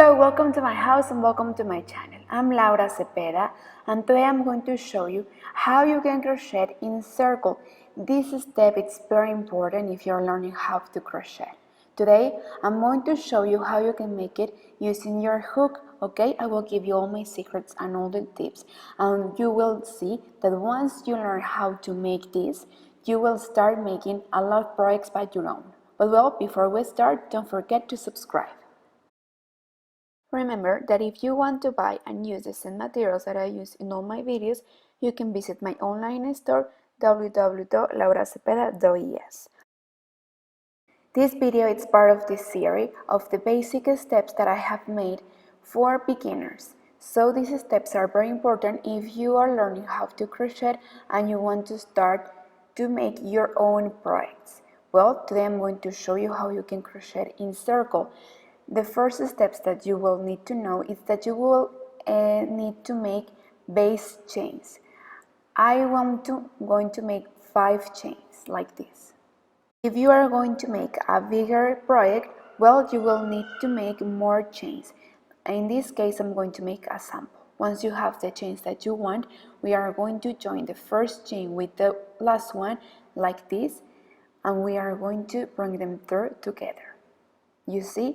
Hello, welcome to my house and welcome to my channel. I'm Laura Cepeda and today I'm going to show you how you can crochet in circle. This step is very important if you're learning how to crochet. Today I'm going to show you how you can make it using your hook. Okay, I will give you all my secrets and all the tips, and you will see that once you learn how to make this, you will start making a lot of projects by your own. But well, before we start, don't forget to subscribe. Remember that if you want to buy and use the same materials that I use in all my videos, you can visit my online store www.lauracepeda.es. This video is part of this series of the basic steps that I have made for beginners. So these steps are very important if you are learning how to crochet and you want to start to make your own projects. Well, today I'm going to show you how you can crochet in circle. The first steps that you will need to know is that you will need to make base chains. I am going to make 5 chains like this. If you are going to make a bigger project, well, you will need to make more chains. In this case, I'm going to make a sample. Once you have the chains that you want, we are going to join the first chain with the last one like this, and we are going to bring them through together. You see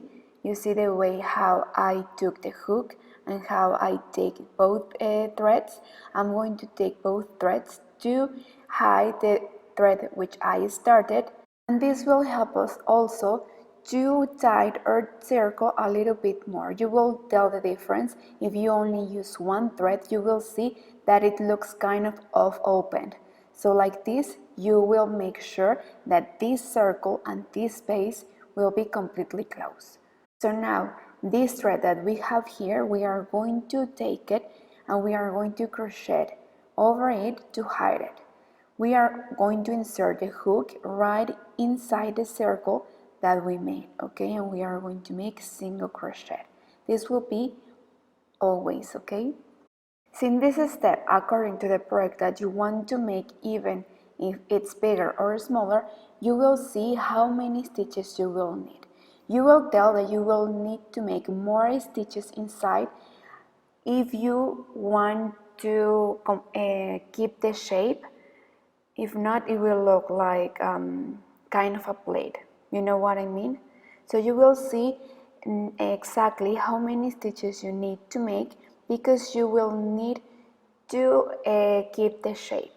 the way how I took the hook and how I take both threads. I'm going to take both threads to hide the thread which I started, and this will help us also to tie our circle a little bit more. You will tell the difference. If you only use one thread, you will see that it looks kind of opened. So like this, you will make sure that this circle and this base will be completely closed. So now, this thread that we have here, we are going to take it and we are going to crochet over it to hide it. We are going to insert the hook right inside the circle that we made, okay? And we are going to make single crochet. This will be always, okay? Since this step, according to the project that you want to make, even if it's bigger or smaller, you will see how many stitches you will need. You will tell that you will need to make more stitches inside if you want to keep the shape. If not, it will look like kind of a plate. You know what I mean? So you will see exactly how many stitches you need to make because you will need to keep the shape.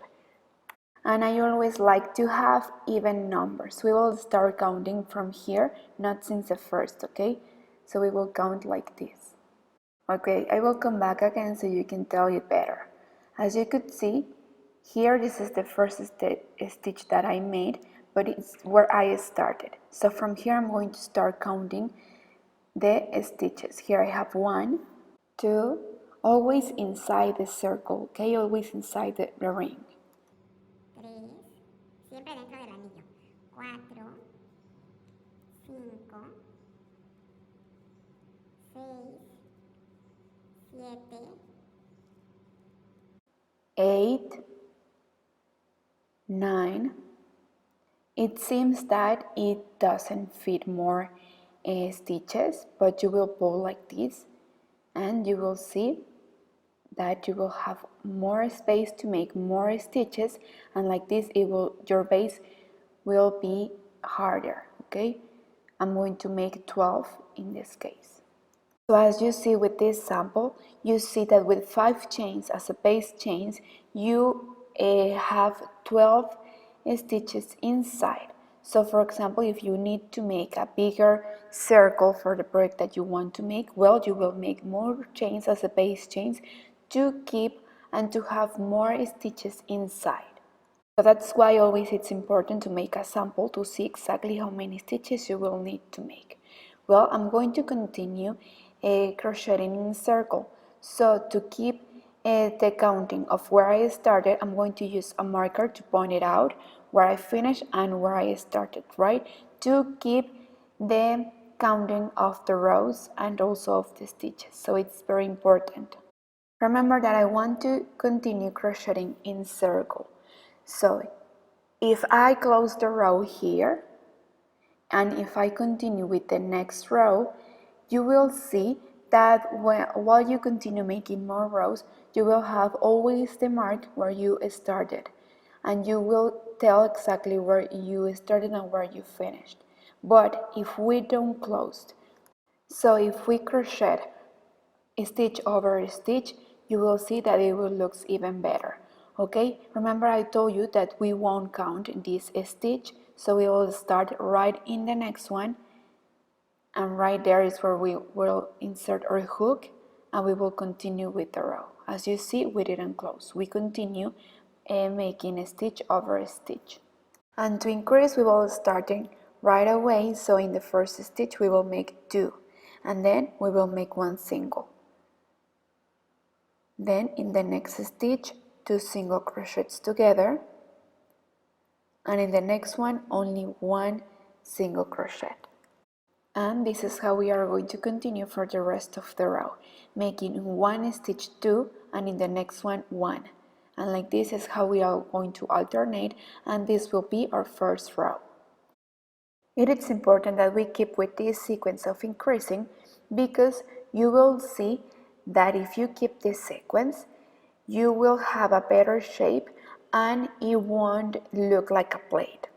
And I always like to have even numbers. We will start counting from here, not since the first, okay? So we will count like this. Okay, I will come back again so you can tell it better. As you could see, here this is the first stitch that I made, but it's where I started. So from here I'm going to start counting the stitches. Here I have 1, 2, always inside the circle, okay? Always inside the ring. 3, siempre dentro del anillo. 4, 5, 6, 7, 8, 9. It seems that it doesn't fit more stitches, but you will pull like this and you will see that you will have more space to make more stitches, and like this your base will be harder, okay? I'm going to make 12 in this case. So as you see with this sample, you see that with 5 chains as a base chains, you have 12 stitches inside. So for example, if you need to make a bigger circle for the project that you want to make, well, you will make more chains as a base chains to keep and to have more stitches inside. So that's why always it's important to make a sample to see exactly how many stitches you will need to make. Well, I'm going to continue crocheting in circle. So to keep the counting of where I started, I'm going to use a marker to point it out where I finished and where I started, right? To keep the counting of the rows and also of the stitches. So it's very important. Remember that I want to continue crocheting in circle. So if I close the row here and if I continue with the next row, you will see that while you continue making more rows, you will have always the mark where you started, and you will tell exactly where you started and where you finished. But if we don't close, so if we crochet stitch over stitch, you will see that it will look even better. Okay, remember I told you that we won't count this stitch, so we will start right in the next one, and right there is where we will insert our hook, and we will continue with the row. As you see, we didn't close, we continue making a stitch over a stitch. And to increase, we will starting right away, so in the first stitch we will make 2, and then we will make 1 single. Then in the next stitch, 2 single crochets together, and in the next one only 1 single crochet. And this is how we are going to continue for the rest of the row, making 1 stitch 2 and in the next one 1. And like this is how we are going to alternate, and this will be our first row. It is important that we keep with this sequence of increasing, because you will see that if you keep this sequence, you will have a better shape and it won't look like a plate.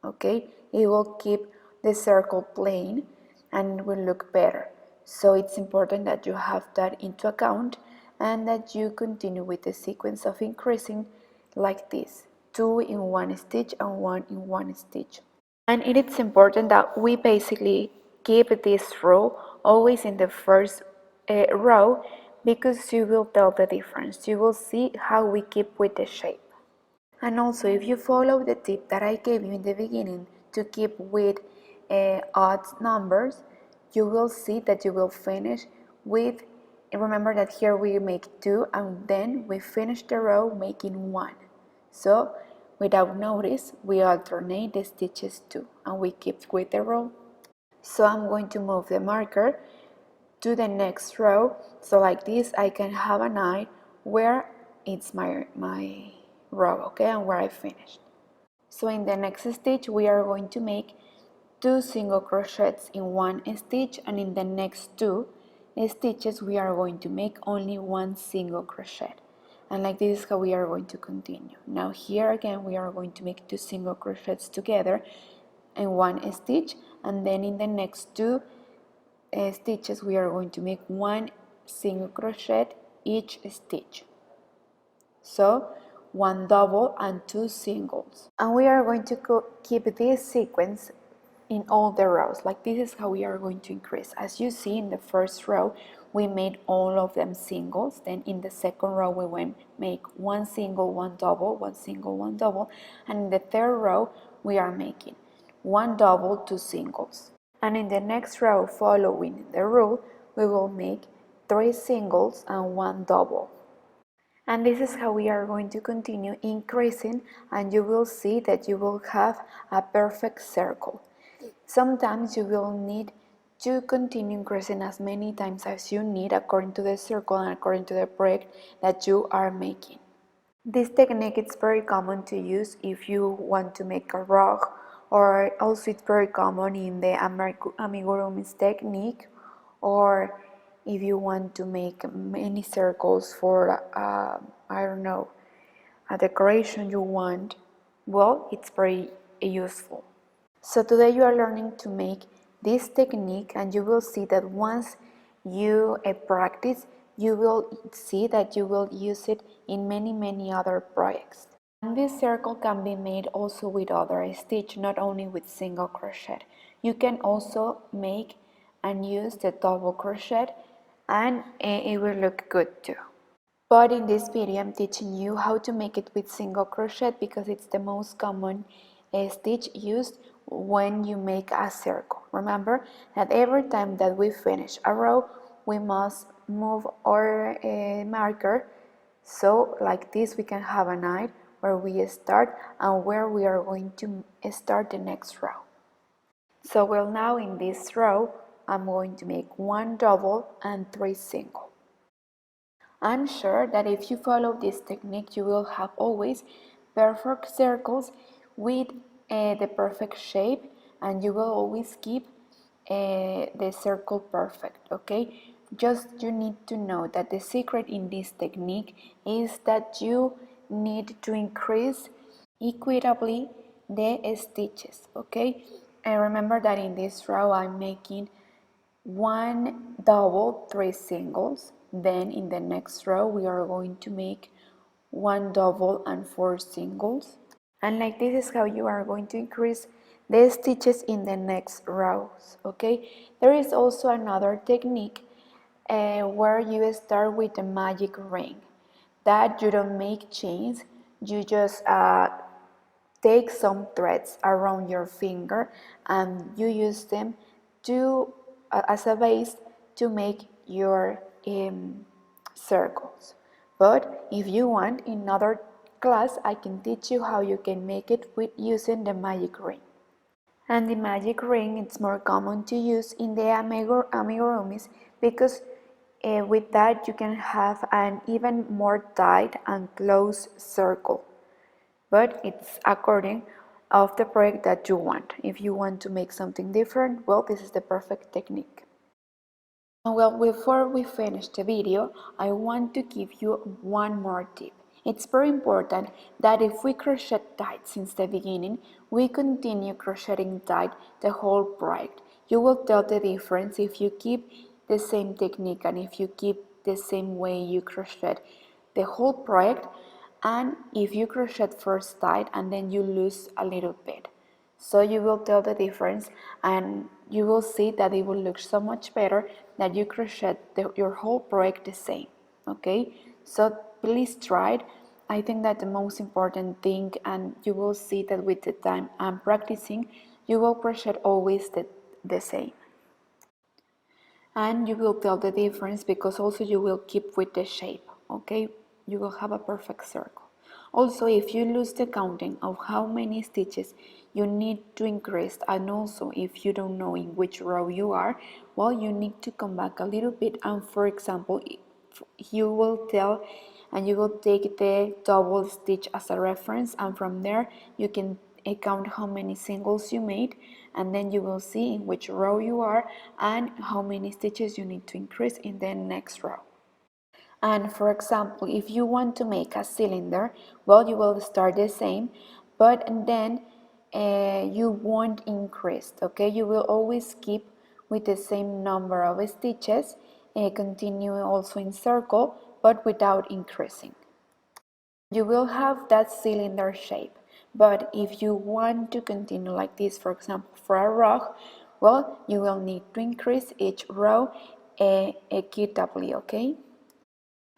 Okay, it will keep the circle plain and it will look better. So it's important that you have that into account and that you continue with the sequence of increasing like this: 2 in 1 stitch and 1 in 1 stitch. And it is important that we basically keep this row always in the first row, because you will tell the difference. You will see how we keep with the shape. And also, if you follow the tip that I gave you in the beginning to keep with odd numbers, you will see that you will finish with, remember that here we make 2 and then we finish the row making 1. So without notice, we alternate the stitches too, and we keep with the row. So I'm going to move the marker to the next row, so like this I can have an eye where it's my row, okay, and where I finished. So in the next stitch we are going to make 2 single crochets in 1 stitch, and in the next 2 stitches we are going to make only 1 single crochet, and like this is how we are going to continue. Now here again we are going to make 2 single crochets together in 1 stitch, and then in the next 2 stitches we are going to make 1 single crochet each stitch. So 1 double and 2 singles. And we are going to keep this sequence in all the rows. Like this is how we are going to increase. As you see in the first row, we made all of them singles. Then in the second row, we went make 1 single, 1 double, 1 single, 1 double. And in the third row, we are making 1 double, 2 singles. And in the next row, following the rule, we will make 3 singles and 1 double. And this is how we are going to continue increasing, and you will see that you will have a perfect circle. Sometimes you will need to continue increasing as many times as you need according to the circle and according to the project that you are making. This technique is very common to use if you want to make a rug, or also it's very common in the amigurumi technique, or if you want to make many circles for, I don't know, a decoration you want. Well, it's very useful. So today you are learning to make this technique, and you will see that once you practice, you will see that you will use it in many other projects. And this circle can be made also with other stitch, not only with single crochet. You can also make and use the double crochet, and it will look good too. But in this video I'm teaching you how to make it with single crochet, because it's the most common stitch used when you make a circle. Remember that every time that we finish a row, we must move our marker, so like this we can have an eye where we start and where we are going to start the next row. So well, now in this row I'm going to make 1 double and 3 single. I'm sure that if you follow this technique, you will have always perfect circles with the perfect shape, and you will always keep the circle perfect, okay? Just you need to know that the secret in this technique is that you need to increase equitably the stitches, okay? And remember that in this row I'm making one double, three singles. Then in the next row we are going to make one double and four singles. And like this is how you are going to increase the stitches in the next rows, okay? There is also another technique where you start with a magic ring. That you don't make chains, you just take some threads around your finger and you use them to as a base to make your circles. But if you want, in another class I can teach you how you can make it with using the magic ring. And the magic ring, it's more common to use in the amigurumis because with that you can have an even more tight and close circle. But it's according of the project that you want. If you want to make something different, well, this is the perfect technique. Well, before we finish the video, I want to give you one more tip. It's very important that if we crochet tight since the beginning, we continue crocheting tight the whole project. You will tell the difference if you keep the same technique and if you keep the same way you crochet the whole project, and if you crochet first tight and then you lose a little bit. So you will tell the difference and you will see that it will look so much better that you crochet your whole project the same, okay? So please try it. I think that the most important thing, and you will see that with the time I'm practicing, you will crochet always the same. And you will tell the difference because also you will keep with the shape, okay? You will have a perfect circle. Also, if you lose the counting of how many stitches you need to increase, and also if you don't know in which row you are, well, you need to come back a little bit, and for example, you will tell and you will take the double stitch as a reference, and from there you can count how many singles you made, and then you will see in which row you are and how many stitches you need to increase in the next row. And for example, if you want to make a cylinder, well, you will start the same, but then you won't increase, okay? You will always keep with the same number of stitches, continue also in circle, but without increasing. You will have that cylinder shape, but if you want to continue like this, for example, for a rug, well, you will need to increase each row equitably, okay?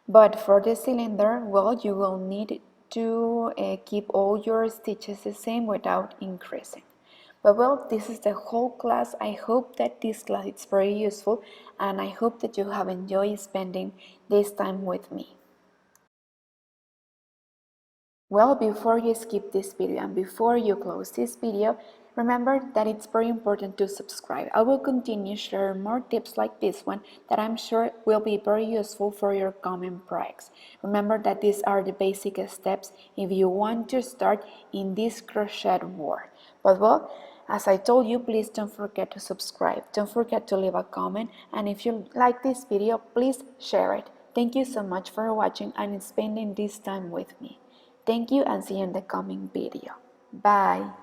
But for the cylinder, well, you will need to keep all your stitches the same without increasing. But well, this is the whole class. I hope that this class is very useful, and I hope that you have enjoyed spending this time with me. Well, before you skip this video and before you close this video, remember that it's very important to subscribe. I will continue sharing more tips like this one that I'm sure will be very useful for your coming projects. Remember that these are the basic steps if you want to start in this crochet world. But well, as I told you, please don't forget to subscribe. Don't forget to leave a comment, and if you like this video, please share it. Thank you so much for watching and spending this time with me. Thank you and see you in the coming video. Bye.